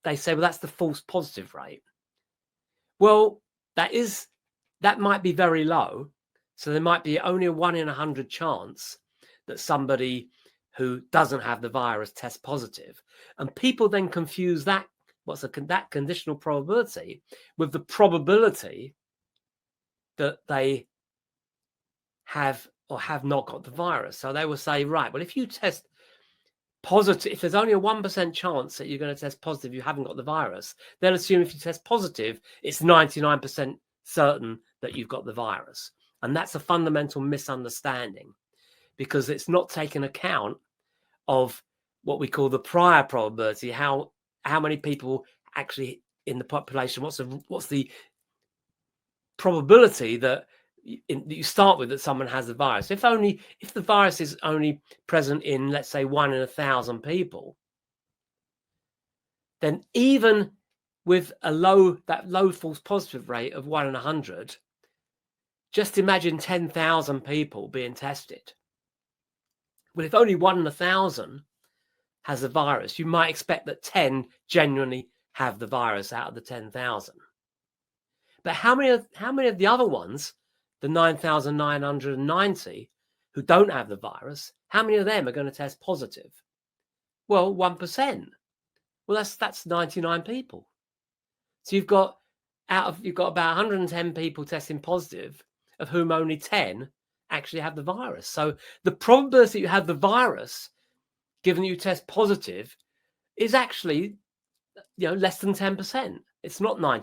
they say, well, that's the false positive rate. Well, that might be very low. So there might be only a 1 in 100 chance that somebody who doesn't have the virus tests positive. And people then confuse that that conditional probability with the probability that they have or have not got the virus. So they will say, right, well, if you test positive, if there's only a 1% chance that you're going to test positive, you haven't got the virus, they'll assume if you test positive, it's 99% certain that you've got the virus. And that's a fundamental misunderstanding, because it's not taking account of what we call the prior probability, how many people actually in the population, what's the probability that you start with that someone has the virus. If the virus is only present in, let's say, 1 in 1,000 people, then even with that low false positive rate of 1 in 100, just imagine 10,000 people being tested. Well, if only 1 in 1,000 has the virus, you might expect that 10 genuinely have the virus out of the 10,000. But how many of the other ones, the 9,990 who don't have the virus, how many of them are going to test positive? Well, 1%. Well, that's 99 people. So you've got about 110 people testing positive, of whom only 10 actually have the virus. So the probability that you have the virus, given you test positive, is actually less than 10%. It's not 90.